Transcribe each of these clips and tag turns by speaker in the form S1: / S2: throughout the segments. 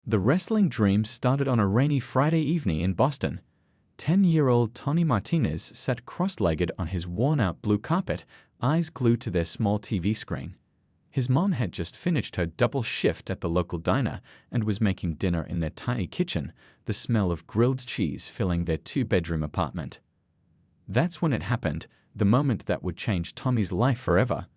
S1: The wrestling dream started on a rainy Friday evening in Boston. 10-year-old Tony Martinez sat cross-legged on his worn-out blue carpet, eyes glued to their small TV screen. His mom had just finished her double shift at the local diner and was making dinner in their tiny kitchen, the smell of grilled cheese filling their two-bedroom apartment. That's when it happened, the moment that would change Tommy's life forever.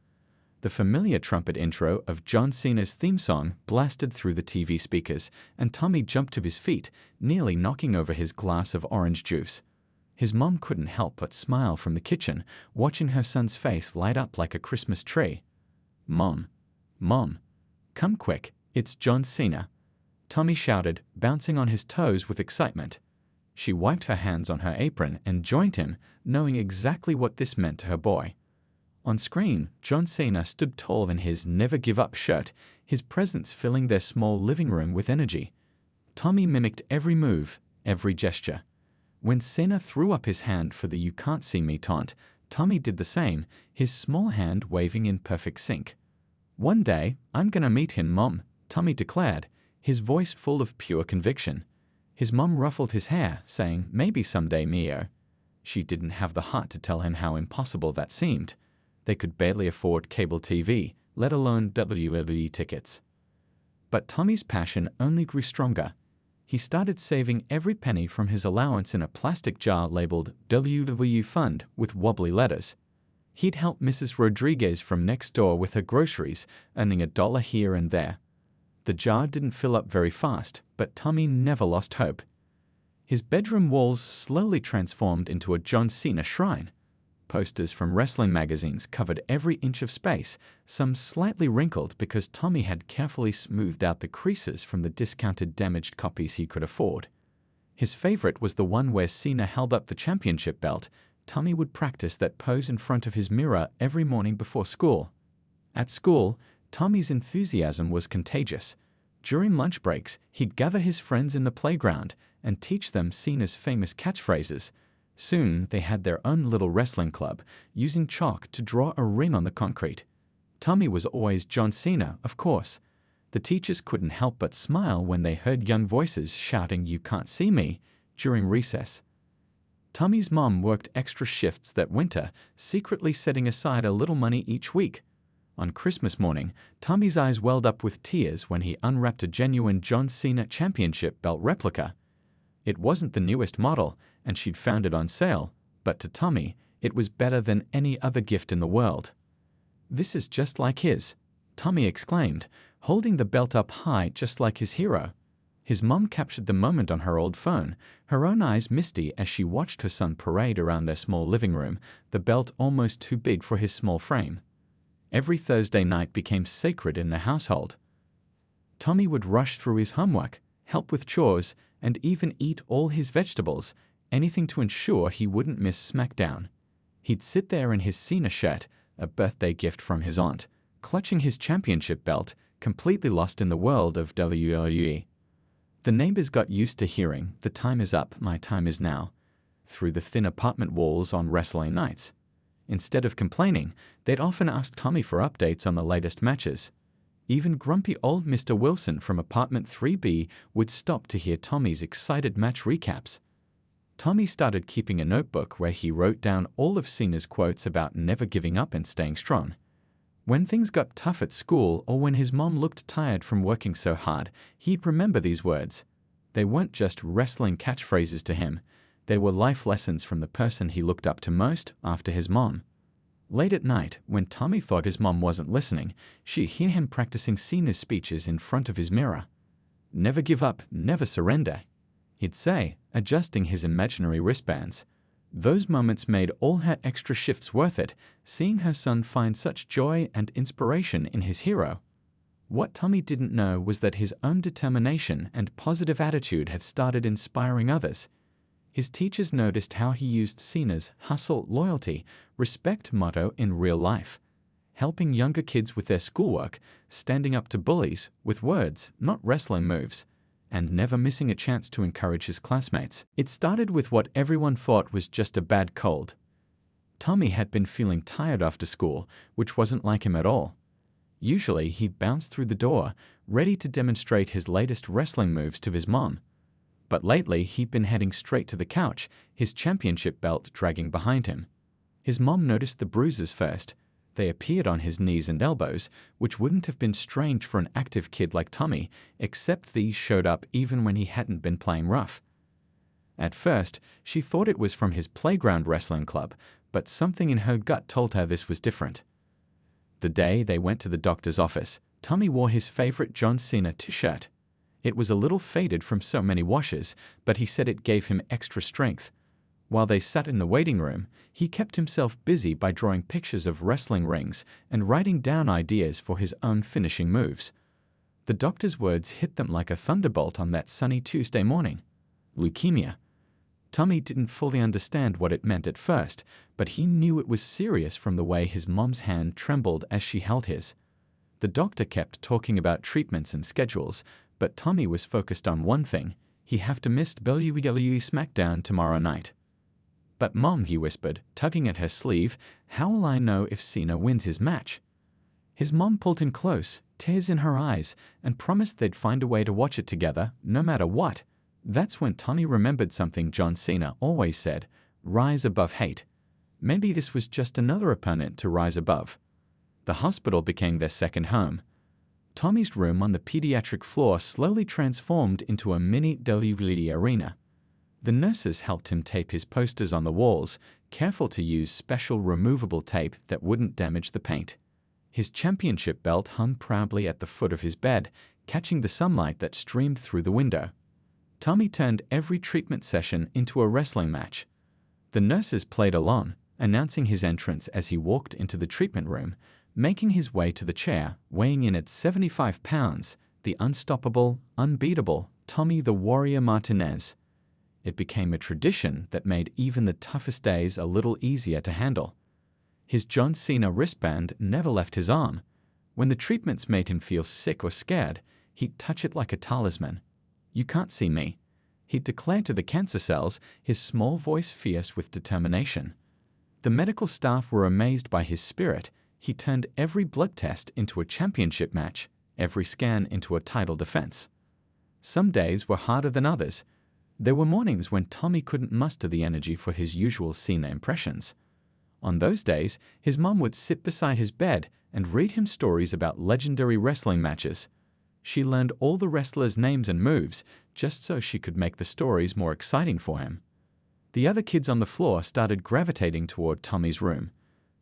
S1: The familiar trumpet intro of John Cena's theme song blasted through the TV speakers, and Tommy jumped to his feet, nearly knocking over his glass of orange juice. His mom couldn't help but smile from the kitchen, watching her son's face light up like a Christmas tree. "Mom, Mom, come quick, it's John Cena," Tommy shouted, bouncing on his toes with excitement. She wiped her hands on her apron and joined him, knowing exactly what this meant to her boy. On screen, John Cena stood tall in his Never Give Up shirt, his presence filling their small living room with energy. Tommy mimicked every move, every gesture. When Cena threw up his hand for the "You can't see me" taunt, Tommy did the same, his small hand waving in perfect sync. "One day, I'm gonna meet him, Mom," Tommy declared, his voice full of pure conviction. His mom ruffled his hair, saying, "Maybe someday, Mio." She didn't have the heart to tell him how impossible that seemed. They could barely afford cable TV, let alone WWE tickets. But Tommy's passion only grew stronger. He started saving every penny from his allowance in a plastic jar labeled WW Fund with wobbly letters. He'd help Mrs. Rodriguez from next door with her groceries, earning $1 here and there. The jar didn't fill up very fast, but Tommy never lost hope. His bedroom walls slowly transformed into a John Cena shrine. Posters from wrestling magazines covered every inch of space, some slightly wrinkled because Tommy had carefully smoothed out the creases from the discounted damaged copies he could afford. His favorite was the one where Cena held up the championship belt. Tommy would practice that pose in front of his mirror every morning before school. At school, Tommy's enthusiasm was contagious. During lunch breaks, he'd gather his friends in the playground and teach them Cena's famous catchphrases. Soon, they had their own little wrestling club, using chalk to draw a ring on the concrete. Tommy was always John Cena, of course. The teachers couldn't help but smile when they heard young voices shouting "You can't see me" during recess. Tommy's mom worked extra shifts that winter, secretly setting aside a little money each week. On Christmas morning, Tommy's eyes welled up with tears when he unwrapped a genuine John Cena championship belt replica. It wasn't the newest model, and she'd found it on sale, but to Tommy, it was better than any other gift in the world. "This is just like his," Tommy exclaimed, holding the belt up high just like his hero. His mom captured the moment on her old phone, her own eyes misty as she watched her son parade around their small living room, the belt almost too big for his small frame. Every Thursday night became sacred in the household. Tommy would rush through his homework, help with chores, and even eat all his vegetables, anything to ensure he wouldn't miss SmackDown. He'd sit there in his Cena shirt, a birthday gift from his aunt, clutching his championship belt, completely lost in the world of WWE. The neighbors got used to hearing, "The time is up, my time is now," through the thin apartment walls on wrestling nights. Instead of complaining, they'd often ask Tommy for updates on the latest matches. Even grumpy old Mr. Wilson from apartment 3B would stop to hear Tommy's excited match recaps. Tommy started keeping a notebook where he wrote down all of Cena's quotes about never giving up and staying strong. When things got tough at school or when his mom looked tired from working so hard, he'd remember these words. They weren't just wrestling catchphrases to him. They were life lessons from the person he looked up to most after his mom. Late at night, when Tommy thought his mom wasn't listening, she'd hear him practicing Cena's speeches in front of his mirror. "Never give up, never surrender," he'd say, adjusting his imaginary wristbands. Those moments made all her extra shifts worth it, seeing her son find such joy and inspiration in his hero. What Tommy didn't know was that his own determination and positive attitude had started inspiring others. His teachers noticed how he used Cena's hustle, loyalty, respect motto in real life, helping younger kids with their schoolwork, standing up to bullies with words, not wrestling moves, and never missing a chance to encourage his classmates. It started with what everyone thought was just a bad cold. Tommy had been feeling tired after school, which wasn't like him at all. Usually, he'd bounce through the door, ready to demonstrate his latest wrestling moves to his mom. But lately, he'd been heading straight to the couch, his championship belt dragging behind him. His mom noticed the bruises first. They appeared on his knees and elbows, which wouldn't have been strange for an active kid like Tommy, except these showed up even when he hadn't been playing rough. At first, she thought it was from his playground wrestling club, but something in her gut told her this was different. The day they went to the doctor's office, Tommy wore his favorite John Cena t-shirt. It was a little faded from so many washes, but he said it gave him extra strength. While they sat in the waiting room, he kept himself busy by drawing pictures of wrestling rings and writing down ideas for his own finishing moves. The doctor's words hit them like a thunderbolt on that sunny Tuesday morning. Leukemia. Tommy didn't fully understand what it meant at first, but he knew it was serious from the way his mom's hand trembled as she held his. The doctor kept talking about treatments and schedules, but Tommy was focused on one thing: he have to miss WWE SmackDown tomorrow night. "But Mom," he whispered, tugging at her sleeve, "how will I know if Cena wins his match?" His mom pulled him close, tears in her eyes, and promised they'd find a way to watch it together, no matter what. That's when Tommy remembered something John Cena always said: rise above hate. Maybe this was just another opponent to rise above. The hospital became their second home. Tommy's room on the pediatric floor slowly transformed into a mini WWE arena. The nurses helped him tape his posters on the walls, careful to use special removable tape that wouldn't damage the paint. His championship belt hung proudly at the foot of his bed, catching the sunlight that streamed through the window. Tommy turned every treatment session into a wrestling match. The nurses played along, announcing his entrance as he walked into the treatment room, making his way to the chair, weighing in at 75 pounds, the unstoppable, unbeatable Tommy the Warrior Martinez. It became a tradition that made even the toughest days a little easier to handle. His John Cena wristband never left his arm. When the treatments made him feel sick or scared, he'd touch it like a talisman. "You can't see me," he'd declare to the cancer cells, his small voice fierce with determination. The medical staff were amazed by his spirit. He turned every blood test into a championship match, every scan into a title defense. Some days were harder than others. There were mornings when Tommy couldn't muster the energy for his usual Cena impressions. On those days, his mom would sit beside his bed and read him stories about legendary wrestling matches. She learned all the wrestlers' names and moves just so she could make the stories more exciting for him. The other kids on the floor started gravitating toward Tommy's room.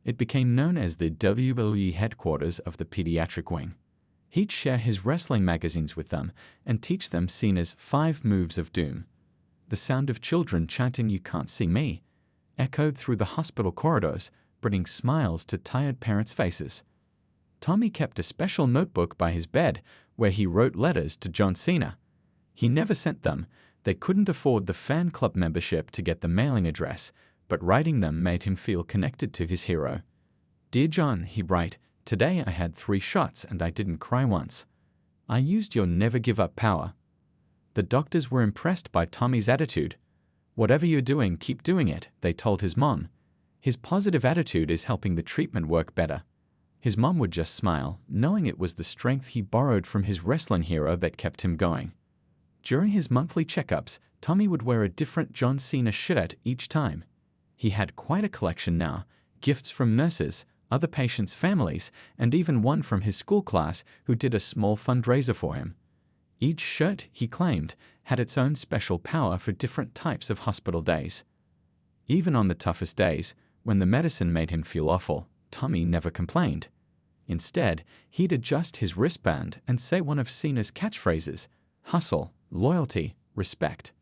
S1: It became known as the WWE headquarters of the pediatric wing. He'd share his wrestling magazines with them and teach them Cena's 5 moves of doom. The sound of children chanting "You can't see me" echoed through the hospital corridors, bringing smiles to tired parents' faces. Tommy kept a special notebook by his bed where he wrote letters to John Cena. He never sent them. They couldn't afford the fan club membership to get the mailing address, but writing them made him feel connected to his hero. "Dear John," he'd write, "today I had 3 shots and I didn't cry once. I used your never give up power." The doctors were impressed by Tommy's attitude. "Whatever you're doing, keep doing it," they told his mom. "His positive attitude is helping the treatment work better." His mom would just smile, knowing it was the strength he borrowed from his wrestling hero that kept him going. During his monthly checkups, Tommy would wear a different John Cena shirt each time. He had quite a collection now: gifts from nurses, other patients' families, and even one from his school class who did a small fundraiser for him. Each shirt, he claimed, had its own special power for different types of hospital days. Even on the toughest days, when the medicine made him feel awful, Tommy never complained. Instead, he'd adjust his wristband and say one of Cena's catchphrases: hustle, loyalty, respect.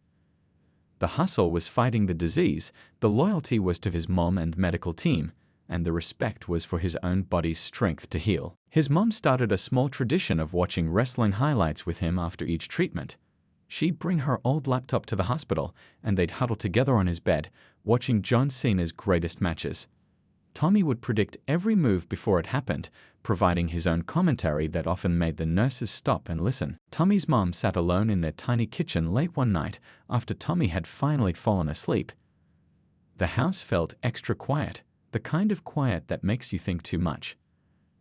S1: The hustle was fighting the disease, the loyalty was to his mom and medical team, and the respect was for his own body's strength to heal. His mom started a small tradition of watching wrestling highlights with him after each treatment. She'd bring her old laptop to the hospital, and they'd huddle together on his bed, watching John Cena's greatest matches. Tommy would predict every move before it happened, providing his own commentary that often made the nurses stop and listen. Tommy's mom sat alone in their tiny kitchen late one night after Tommy had finally fallen asleep. The house felt extra quiet, the kind of quiet that makes you think too much.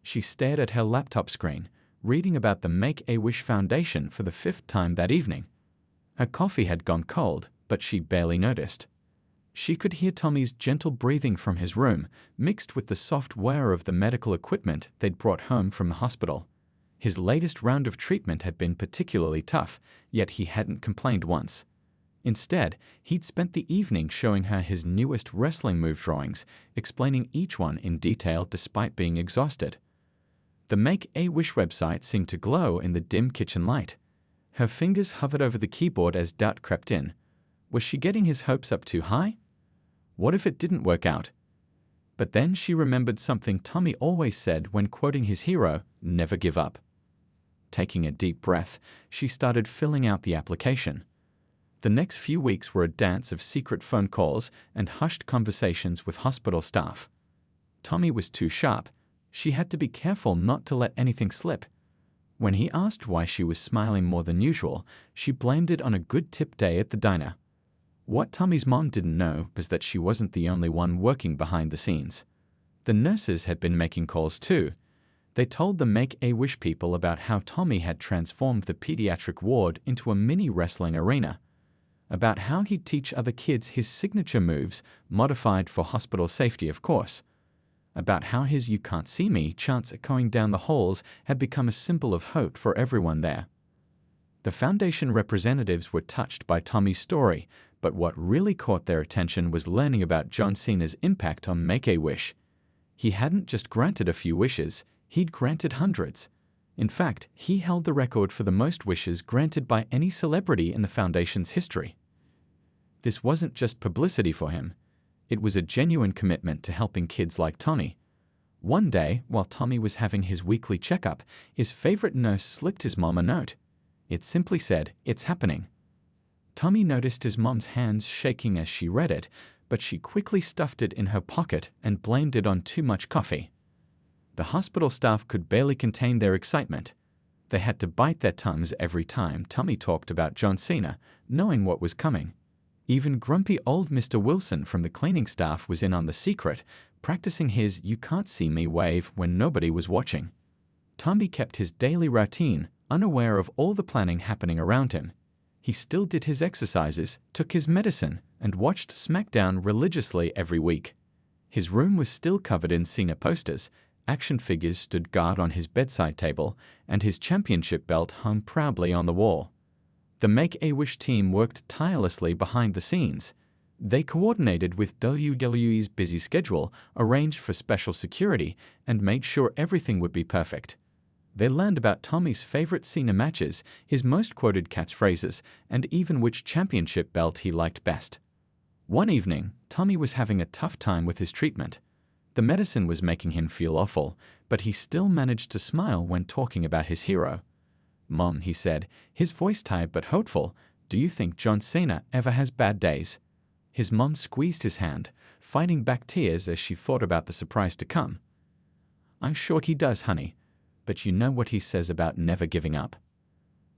S1: She stared at her laptop screen, reading about the Make-A-Wish Foundation for the 5th time that evening. Her coffee had gone cold, but she barely noticed. She could hear Tommy's gentle breathing from his room, mixed with the soft whir of the medical equipment they'd brought home from the hospital. His latest round of treatment had been particularly tough, yet he hadn't complained once. Instead, he'd spent the evening showing her his newest wrestling move drawings, explaining each one in detail despite being exhausted. The Make-A-Wish website seemed to glow in the dim kitchen light. Her fingers hovered over the keyboard as doubt crept in. Was she getting his hopes up too high? What if it didn't work out? But then she remembered something Tommy always said when quoting his hero, "Never give up." Taking a deep breath, she started filling out the application. The next few weeks were a dance of secret phone calls and hushed conversations with hospital staff. Tommy was too sharp. She had to be careful not to let anything slip. When he asked why she was smiling more than usual, she blamed it on a good tip day at the diner. What Tommy's mom didn't know was that she wasn't the only one working behind the scenes. The nurses had been making calls too. They told the Make-A-Wish people about how Tommy had transformed the pediatric ward into a mini wrestling arena, about how he'd teach other kids his signature moves, modified for hospital safety, of course, about how his "You can't see me" chants echoing down the halls had become a symbol of hope for everyone there. The foundation representatives were touched by Tommy's story, but what really caught their attention was learning about John Cena's impact on Make-A-Wish. He hadn't just granted a few wishes, he'd granted hundreds. In fact, he held the record for the most wishes granted by any celebrity in the foundation's history. This wasn't just publicity for him. It was a genuine commitment to helping kids like Tommy. One day, while Tommy was having his weekly checkup, his favorite nurse slipped his mom a note. It simply said, "It's happening." Tommy noticed his mom's hands shaking as she read it, but she quickly stuffed it in her pocket and blamed it on too much coffee. The hospital staff could barely contain their excitement. They had to bite their tongues every time Tommy talked about John Cena, knowing what was coming. Even grumpy old Mr. Wilson from the cleaning staff was in on the secret, practicing his "You can't see me" wave when nobody was watching. Tommy kept his daily routine, unaware of all the planning happening around him. He still did his exercises, took his medicine, and watched SmackDown religiously every week. His room was still covered in Cena posters, action figures stood guard on his bedside table, and his championship belt hung proudly on the wall. The Make-A-Wish team worked tirelessly behind the scenes. They coordinated with WWE's busy schedule, arranged for special security, and made sure everything would be perfect. They learned about Tommy's favorite Cena matches, his most quoted catchphrases, and even which championship belt he liked best. One evening, Tommy was having a tough time with his treatment. The medicine was making him feel awful, but he still managed to smile when talking about his hero. "Mom," he said, his voice tired but hopeful, "do you think John Cena ever has bad days?" His mom squeezed his hand, fighting back tears as she thought about the surprise to come. "I'm sure he does, honey, but you know what he says about never giving up."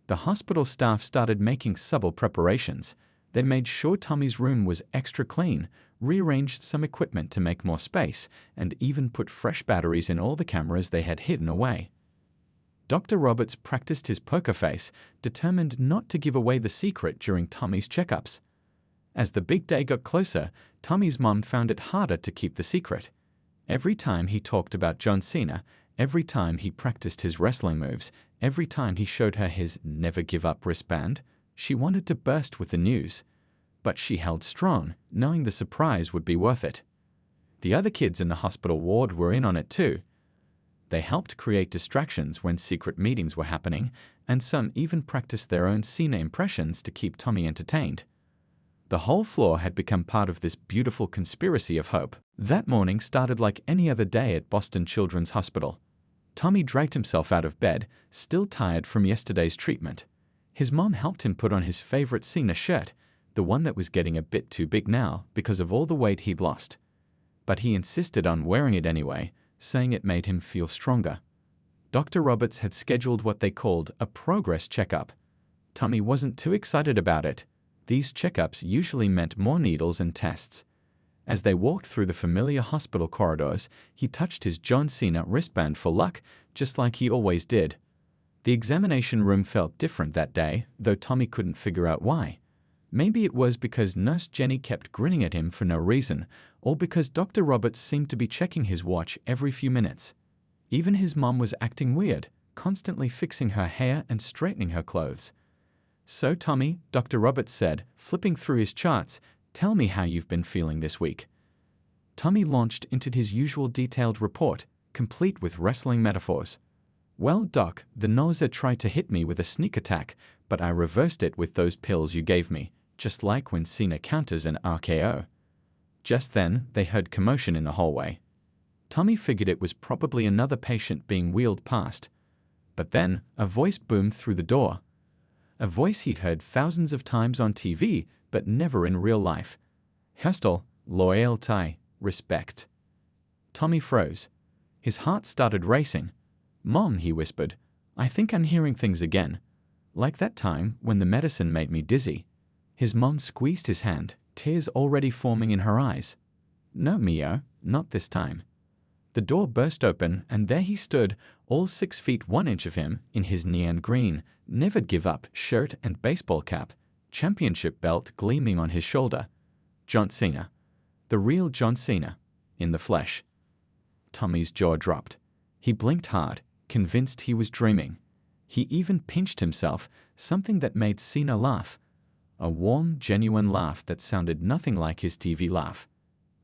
S1: The hospital staff started making subtle preparations. They made sure Tommy's room was extra clean, rearranged some equipment to make more space, and even put fresh batteries in all the cameras they had hidden away. Dr. Roberts practiced his poker face, determined not to give away the secret during Tommy's checkups. As the big day got closer, Tommy's mom found it harder to keep the secret. Every time he talked about John Cena, every time he practiced his wrestling moves, every time he showed her his "Never Give Up" wristband, she wanted to burst with the news. But she held strong, knowing the surprise would be worth it. The other kids in the hospital ward were in on it too. They helped create distractions when secret meetings were happening, and some even practiced their own Cena impressions to keep Tommy entertained. The whole floor had become part of this beautiful conspiracy of hope. That morning started like any other day at Boston Children's Hospital. Tommy dragged himself out of bed, still tired from yesterday's treatment. His mom helped him put on his favorite Cena shirt, the one that was getting a bit too big now because of all the weight he'd lost. But he insisted on wearing it anyway, saying it made him feel stronger. Dr. Roberts had scheduled what they called a progress checkup. Tommy wasn't too excited about it. These checkups usually meant more needles and tests. As they walked through the familiar hospital corridors, he touched his John Cena wristband for luck, just like he always did. The examination room felt different that day, though Tommy couldn't figure out why. Maybe it was because Nurse Jenny kept grinning at him for no reason, or because Dr. Roberts seemed to be checking his watch every few minutes. Even his mom was acting weird, constantly fixing her hair and straightening her clothes. "So, Tommy," Dr. Roberts said, flipping through his charts, "tell me how you've been feeling this week." Tommy launched into his usual detailed report, complete with wrestling metaphors. "Well, Doc, the nausea tried to hit me with a sneak attack, but I reversed it with those pills you gave me, just like when Cena counters an RKO." Just then, they heard commotion in the hallway. Tommy figured it was probably another patient being wheeled past. But then, a voice boomed through the door. A voice he'd heard thousands of times on TV, but never in real life. "Hustle, loyalty, respect." Tommy froze. His heart started racing. "Mom," he whispered, "I think I'm hearing things again. Like that time when the medicine made me dizzy." His mom squeezed his hand, tears already forming in her eyes. "No, Mio, not this time." The door burst open, and there he stood, all 6 feet 1 inch of him, in his neon green, never give up shirt and baseball cap, championship belt gleaming on his shoulder. John Cena. The real John Cena, in the flesh. Tommy's jaw dropped. He blinked hard, convinced he was dreaming. He even pinched himself, something that made Cena laugh. A warm, genuine laugh that sounded nothing like his TV laugh.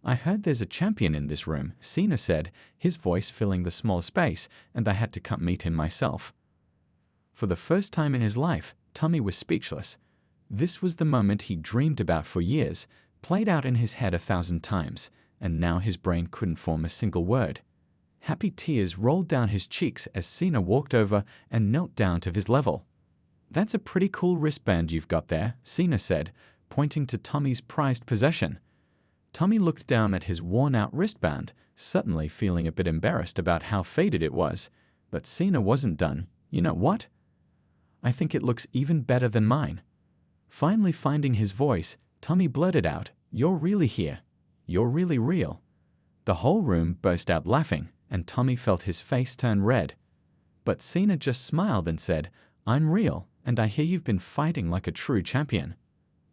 S1: "I heard there's a champion in this room," Cena said, his voice filling the small space, "and I had to come meet him myself." For the first time in his life, Tommy was speechless. This was the moment he dreamed about for years, played out in his head 1,000 times, and now his brain couldn't form a single word. Happy tears rolled down his cheeks as Cena walked over and knelt down to his level. "That's a pretty cool wristband you've got there," Cena said, pointing to Tommy's prized possession. Tommy looked down at his worn-out wristband, suddenly feeling a bit embarrassed about how faded it was. But Cena wasn't done. "You know what? I think it looks even better than mine." Finally finding his voice, Tommy blurted out, "You're really here. You're really real." The whole room burst out laughing, and Tommy felt his face turn red. But Cena just smiled and said, "I'm real, and I hear you've been fighting like a true champion."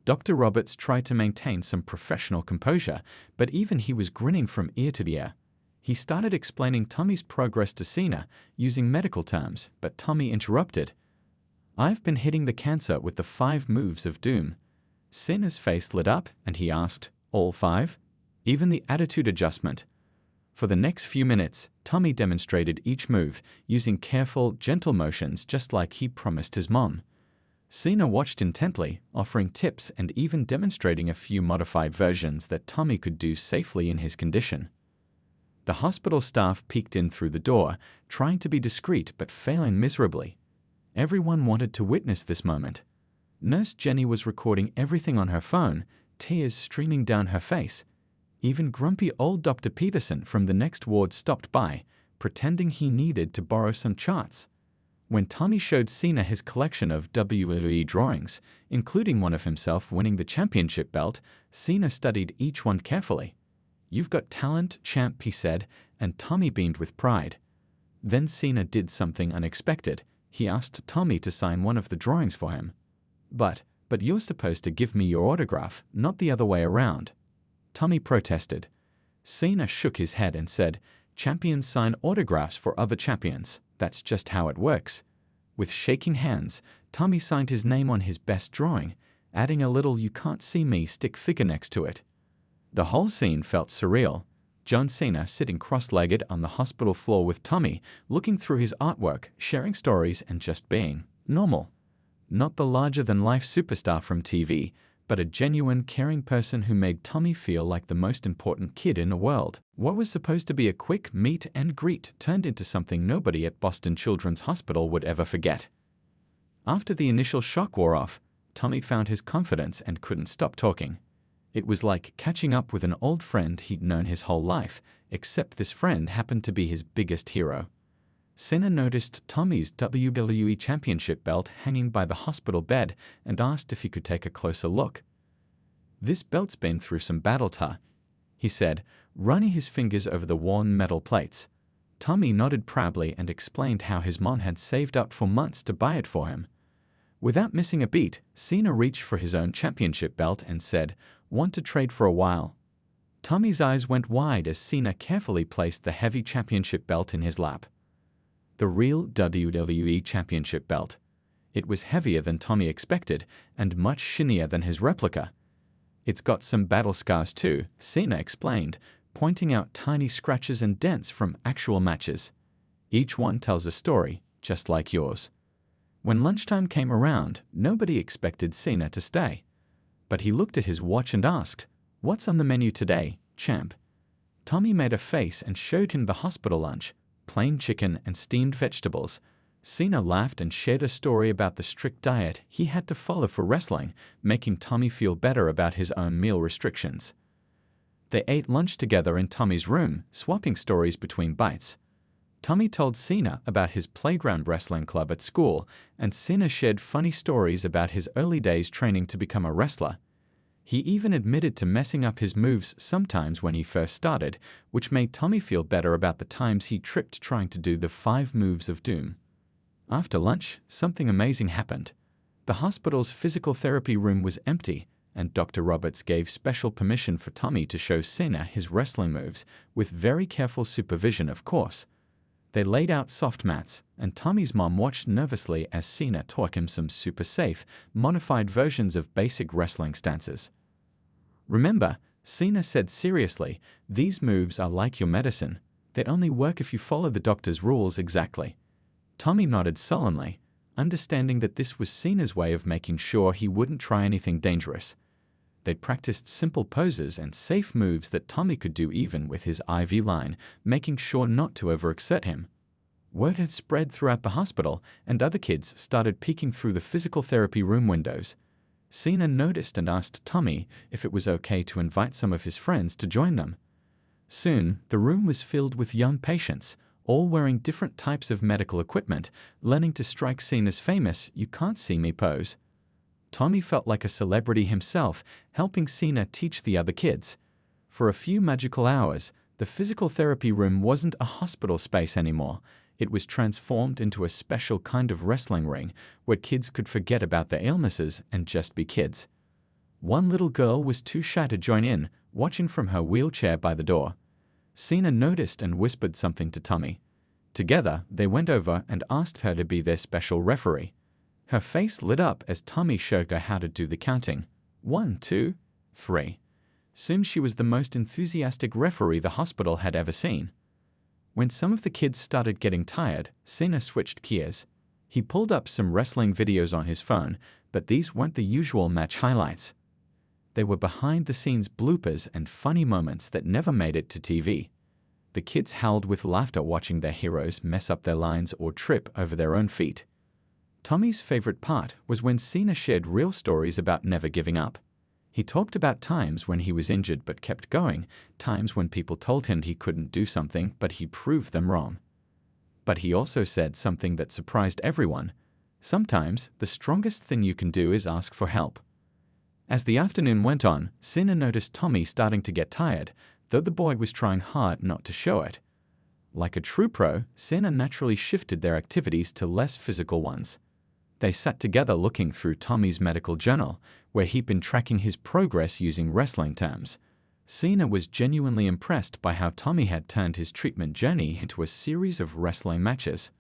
S1: Dr. Roberts tried to maintain some professional composure, but even he was grinning from ear to ear. He started explaining Tommy's progress to Cena, using medical terms, but Tommy interrupted. "I've been hitting the cancer with the 5 moves of doom." Cena's face lit up, and he asked, "All 5? Even the attitude adjustment?" For the next few minutes, Tommy demonstrated each move, using careful, gentle motions just like he promised his mom. Cena watched intently, offering tips and even demonstrating a few modified versions that Tommy could do safely in his condition. The hospital staff peeked in through the door, trying to be discreet but failing miserably. Everyone wanted to witness this moment. Nurse Jenny was recording everything on her phone, tears streaming down her face. Even grumpy old Dr. Peterson from the next ward stopped by, pretending he needed to borrow some charts. When Tommy showed Cena his collection of WWE drawings, including one of himself winning the championship belt, Cena studied each one carefully. "You've got talent, champ," he said, and Tommy beamed with pride. Then Cena did something unexpected. He asked Tommy to sign one of the drawings for him. But you're supposed to give me your autograph, not the other way around." Tommy protested. Cena shook his head and said, "Champions sign autographs for other champions. That's just how it works." With shaking hands, Tommy signed his name on his best drawing, adding a little "you can't see me" stick figure next to it. The whole scene felt surreal. John Cena sitting cross-legged on the hospital floor with Tommy, looking through his artwork, sharing stories, and just being normal. Not the larger-than-life superstar from TV, but a genuine, caring person who made Tommy feel like the most important kid in the world. What was supposed to be a quick meet and greet turned into something nobody at Boston Children's Hospital would ever forget. After the initial shock wore off, Tommy found his confidence and couldn't stop talking. It was like catching up with an old friend he'd known his whole life, except this friend happened to be his biggest hero. Cena noticed Tommy's WWE Championship belt hanging by the hospital bed and asked if he could take a closer look. "This belt's been through some battle, he said, running his fingers over the worn metal plates. Tommy nodded proudly and explained how his mom had saved up for months to buy it for him. Without missing a beat, Cena reached for his own championship belt and said, "Want to trade for a while?" Tommy's eyes went wide as Cena carefully placed the heavy championship belt in his lap. The real WWE Championship belt. It was heavier than Tommy expected and much shinier than his replica. "It's got some battle scars too," Cena explained, pointing out tiny scratches and dents from actual matches. "Each one tells a story, just like yours." When lunchtime came around, nobody expected Cena to stay. But he looked at his watch and asked, "What's on the menu today, champ?" Tommy made a face and showed him the hospital lunch, plain chicken and steamed vegetables. Cena laughed and shared a story about the strict diet he had to follow for wrestling, making Tommy feel better about his own meal restrictions. They ate lunch together in Tommy's room, swapping stories between bites. Tommy told Cena about his playground wrestling club at school, and Cena shared funny stories about his early days training to become a wrestler. He even admitted to messing up his moves sometimes when he first started, which made Tommy feel better about the times he tripped trying to do the 5 moves of doom. After lunch, something amazing happened. The hospital's physical therapy room was empty, and Dr. Roberts gave special permission for Tommy to show Cena his wrestling moves, with very careful supervision, of course. They laid out soft mats, and Tommy's mom watched nervously as Cena taught him some super safe, modified versions of basic wrestling stances. "Remember," Cena said seriously, "these moves are like your medicine. They only work if you follow the doctor's rules exactly." Tommy nodded sullenly, understanding that this was Cena's way of making sure he wouldn't try anything dangerous. They practiced simple poses and safe moves that Tommy could do even with his IV line, making sure not to overexert him. Word had spread throughout the hospital, and other kids started peeking through the physical therapy room windows. Cena noticed and asked Tommy if it was okay to invite some of his friends to join them. Soon, the room was filled with young patients, all wearing different types of medical equipment, learning to strike Cena's famous "you can't see me" pose. Tommy felt like a celebrity himself, helping Cena teach the other kids. For a few magical hours, the physical therapy room wasn't a hospital space anymore. It was transformed into a special kind of wrestling ring where kids could forget about their illnesses and just be kids. One little girl was too shy to join in, watching from her wheelchair by the door. Cena noticed and whispered something to Tommy. Together, they went over and asked her to be their special referee. Her face lit up as Tommy showed her how to do the counting. 1, 2, 3. Soon she was the most enthusiastic referee the hospital had ever seen. When some of the kids started getting tired, Cena switched gears. He pulled up some wrestling videos on his phone, but these weren't the usual match highlights. They were behind-the-scenes bloopers and funny moments that never made it to TV. The kids howled with laughter watching their heroes mess up their lines or trip over their own feet. Tommy's favorite part was when Cena shared real stories about never giving up. He talked about times when he was injured but kept going, times when people told him he couldn't do something but he proved them wrong. But he also said something that surprised everyone. Sometimes, the strongest thing you can do is ask for help. As the afternoon went on, Cena noticed Tommy starting to get tired, though the boy was trying hard not to show it. Like a true pro, Cena naturally shifted their activities to less physical ones. They sat together looking through Tommy's medical journal, where he'd been tracking his progress using wrestling terms. Cena was genuinely impressed by how Tommy had turned his treatment journey into a series of wrestling matches.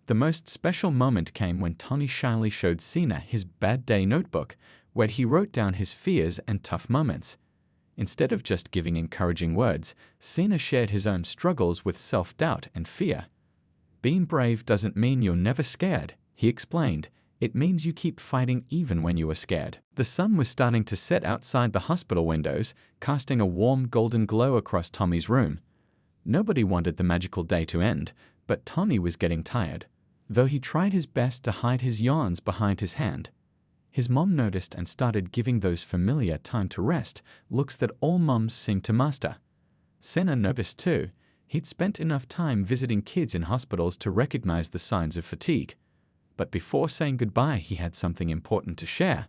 S1: The most special moment came when Tommy shyly showed Cena his bad day notebook, where he wrote down his fears and tough moments. Instead of just giving encouraging words, Cena shared his own struggles with self-doubt and fear. "Being brave doesn't mean you're never scared," he explained. "It means you keep fighting even when you are scared." The sun was starting to set outside the hospital windows, casting a warm golden glow across Tommy's room. Nobody wanted the magical day to end, but Tommy was getting tired, though he tried his best to hide his yawns behind his hand. His mom noticed and started giving those familiar time to rest looks that all moms seem to master. Cena noticed too. He'd spent enough time visiting kids in hospitals to recognize the signs of fatigue. But before saying goodbye, he had something important to share.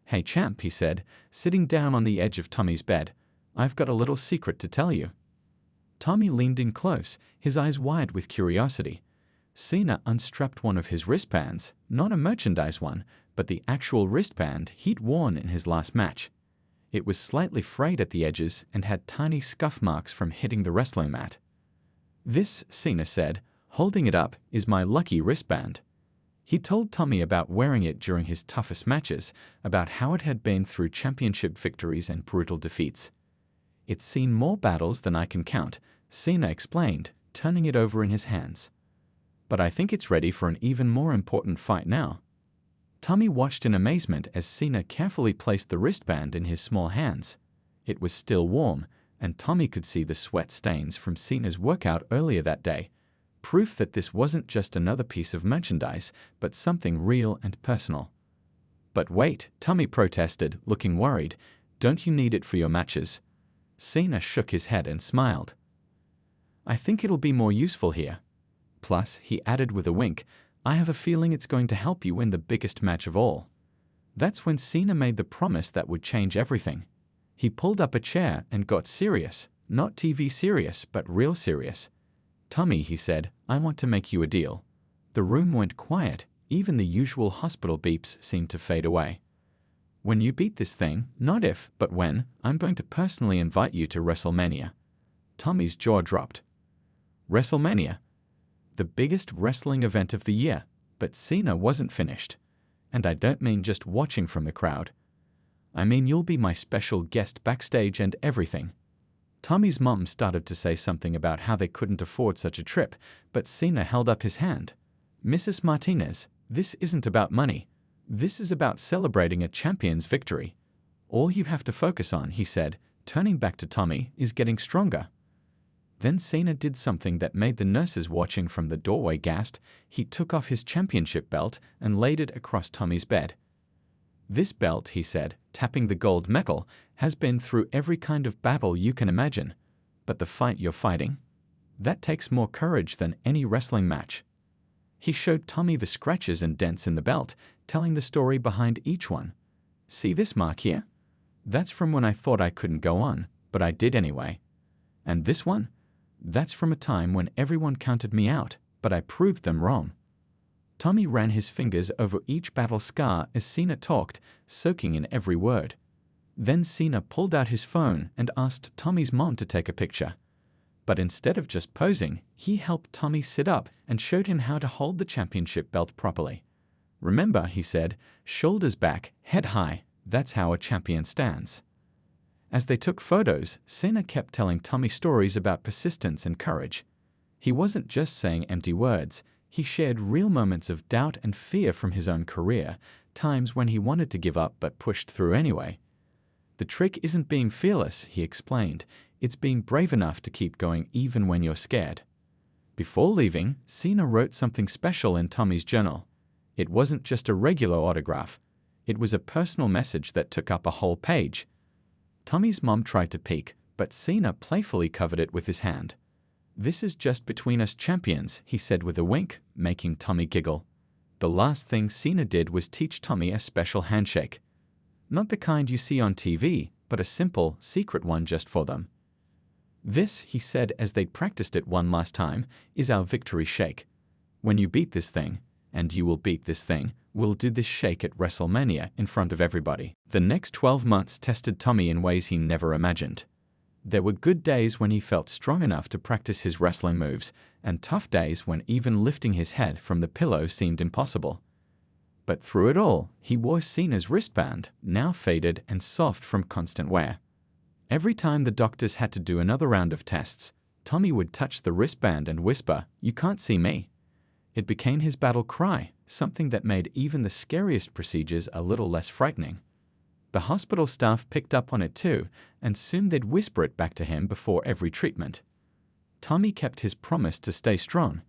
S1: "Hey champ," he said, sitting down on the edge of Tommy's bed, "I've got a little secret to tell you." Tommy leaned in close, his eyes wide with curiosity. Cena unstrapped one of his wristbands, not a merchandise one, but the actual wristband he'd worn in his last match. It was slightly frayed at the edges and had tiny scuff marks from hitting the wrestling mat. "This," Cena said, holding it up, "is my lucky wristband." He told Tommy about wearing it during his toughest matches, about how it had been through championship victories and brutal defeats. "It's seen more battles than I can count," Cena explained, turning it over in his hands. "But I think it's ready for an even more important fight now." Tommy watched in amazement as Cena carefully placed the wristband in his small hands. It was still warm, and Tommy could see the sweat stains from Cena's workout earlier that day, proof that this wasn't just another piece of merchandise, but something real and personal. "But wait," Tommy protested, looking worried. "Don't you need it for your matches?" Cena shook his head and smiled. "I think it'll be more useful here. Plus," he added with a wink, "I have a feeling it's going to help you win the biggest match of all." That's when Cena made the promise that would change everything. He pulled up a chair and got serious, not TV serious, but real serious. "Tommy," he said, "I want to make you a deal." The room went quiet, even the usual hospital beeps seemed to fade away. "When you beat this thing, not if, but when, I'm going to personally invite you to WrestleMania." Tommy's jaw dropped. WrestleMania? The biggest wrestling event of the year, but Cena wasn't finished. "And I don't mean just watching from the crowd. I mean you'll be my special guest backstage and everything." Tommy's mom started to say something about how they couldn't afford such a trip, but Cena held up his hand. "Mrs. Martinez, this isn't about money. This is about celebrating a champion's victory. All you have to focus on," he said, turning back to Tommy, "is getting stronger." Then Cena did something that made the nurses watching from the doorway gasp. He took off his championship belt and laid it across Tommy's bed. "This belt," he said, tapping the gold metal, "has been through every kind of battle you can imagine. But the fight you're fighting? That takes more courage than any wrestling match." He showed Tommy the scratches and dents in the belt, telling the story behind each one. "See this mark here? That's from when I thought I couldn't go on, but I did anyway. And this one? That's from a time when everyone counted me out, but I proved them wrong." Tommy ran his fingers over each battle scar as Cena talked, soaking in every word. Then Cena pulled out his phone and asked Tommy's mom to take a picture. But instead of just posing, he helped Tommy sit up and showed him how to hold the championship belt properly. "Remember," he said, "shoulders back, head high. That's how a champion stands." As they took photos, Cena kept telling Tommy stories about persistence and courage. He wasn't just saying empty words. He shared real moments of doubt and fear from his own career, times when he wanted to give up but pushed through anyway. "The trick isn't being fearless," he explained. "It's being brave enough to keep going even when you're scared." Before leaving, Cena wrote something special in Tommy's journal. It wasn't just a regular autograph. It was a personal message that took up a whole page. Tommy's mom tried to peek, but Cena playfully covered it with his hand. "This is just between us champions," he said with a wink, making Tommy giggle. The last thing Cena did was teach Tommy a special handshake. Not the kind you see on TV, but a simple, secret one just for them. "This," he said as they'd practiced it one last time, "is our victory shake. When you beat this thing, and you will beat this thing, we'll do this shake at WrestleMania in front of everybody." The next 12 months tested Tommy in ways he never imagined. There were good days when he felt strong enough to practice his wrestling moves, and tough days when even lifting his head from the pillow seemed impossible. But through it all, he wore Cena's wristband, now faded and soft from constant wear. Every time the doctors had to do another round of tests, Tommy would touch the wristband and whisper, "You can't see me." It became his battle cry, something that made even the scariest procedures a little less frightening. The hospital staff picked up on it too, and soon they'd whisper it back to him before every treatment. Tommy kept his promise to stay strong.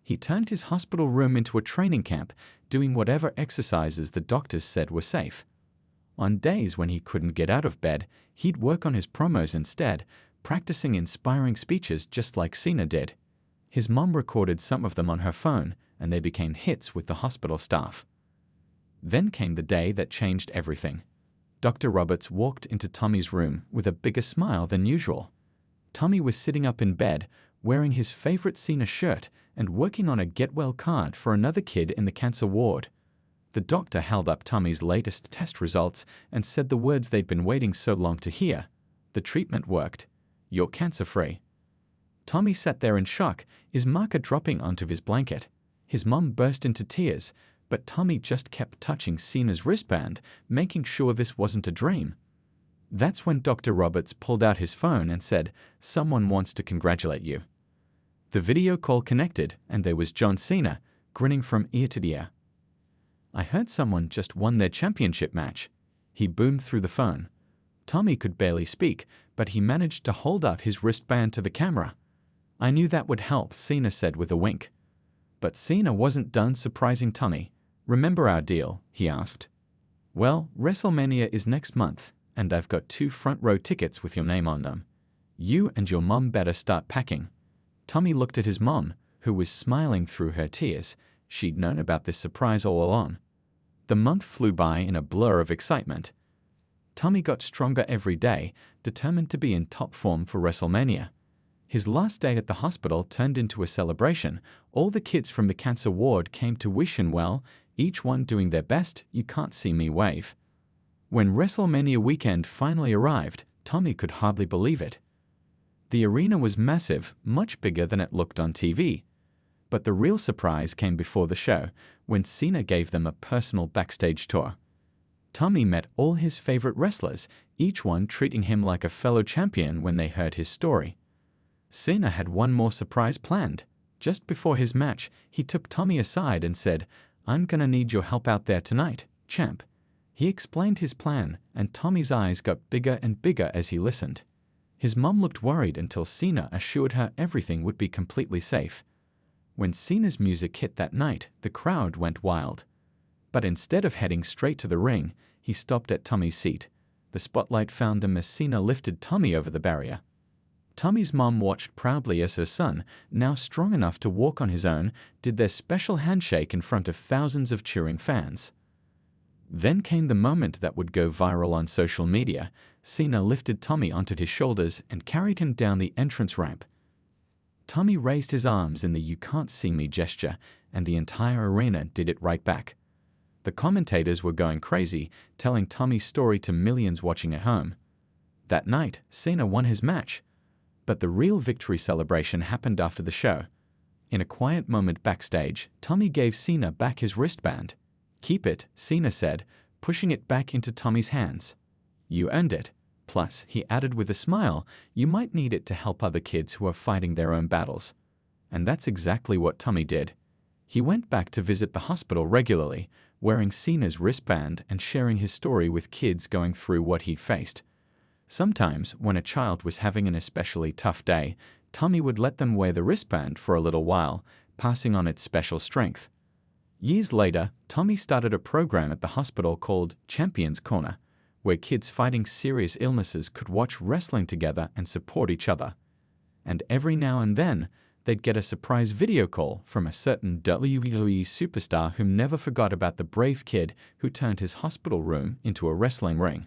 S1: He turned his hospital room into a training camp, doing whatever exercises the doctors said were safe. On days when he couldn't get out of bed, he'd work on his promos instead, practicing inspiring speeches just like Cena did. His mom recorded some of them on her phone, and they became hits with the hospital staff. Then came the day that changed everything. Dr. Roberts walked into Tommy's room with a bigger smile than usual. Tommy was sitting up in bed, wearing his favorite Cena shirt and working on a get-well card for another kid in the cancer ward. The doctor held up Tommy's latest test results and said the words they'd been waiting so long to hear. The treatment worked. You're cancer-free. Tommy sat there in shock, his marker dropping onto his blanket. His mom burst into tears, but Tommy just kept touching Cena's wristband, making sure this wasn't a dream. That's when Dr. Roberts pulled out his phone and said, "Someone wants to congratulate you." The video call connected, and there was John Cena, grinning from ear to ear. "I heard someone just won their championship match," he boomed through the phone. Tommy could barely speak, but he managed to hold out his wristband to the camera. "I knew that would help," Cena said with a wink. But Cena wasn't done surprising Tommy. "Remember our deal?" he asked. "Well, WrestleMania is next month, and I've got 2 front-row tickets with your name on them. You and your mom better start packing." Tommy looked at his mom, who was smiling through her tears. She'd known about this surprise all along. The month flew by in a blur of excitement. Tommy got stronger every day, determined to be in top form for WrestleMania. His last day at the hospital turned into a celebration. All the kids from the cancer ward came to wish him well, each one doing their best "You can't see me" wave. When WrestleMania weekend finally arrived, Tommy could hardly believe it. The arena was massive, much bigger than it looked on TV. But the real surprise came before the show, when Cena gave them a personal backstage tour. Tommy met all his favorite wrestlers, each one treating him like a fellow champion when they heard his story. Cena had one more surprise planned. Just before his match, he took Tommy aside and said, "I'm gonna need your help out there tonight, champ." He explained his plan, and Tommy's eyes got bigger and bigger as he listened. His mom looked worried until Cena assured her everything would be completely safe. When Cena's music hit that night, the crowd went wild. But instead of heading straight to the ring, he stopped at Tommy's seat. The spotlight found him as Cena lifted Tommy over the barrier. Tommy's mom watched proudly as her son, now strong enough to walk on his own, did their special handshake in front of thousands of cheering fans. Then came the moment that would go viral on social media. Cena lifted Tommy onto his shoulders and carried him down the entrance ramp. Tommy raised his arms in the "You can't see me" gesture, and the entire arena did it right back. The commentators were going crazy, telling Tommy's story to millions watching at home. That night, Cena won his match. But the real victory celebration happened after the show. In a quiet moment backstage, Tommy gave Cena back his wristband. "Keep it," Cena said, pushing it back into Tommy's hands. "You earned it. Plus," he added with a smile, "you might need it to help other kids who are fighting their own battles." And that's exactly what Tommy did. He went back to visit the hospital regularly, wearing Cena's wristband and sharing his story with kids going through what he faced. Sometimes, when a child was having an especially tough day, Tommy would let them wear the wristband for a little while, passing on its special strength. Years later, Tommy started a program at the hospital called Champions Corner, where kids fighting serious illnesses could watch wrestling together and support each other. And every now and then, they'd get a surprise video call from a certain WWE superstar who never forgot about the brave kid who turned his hospital room into a wrestling ring.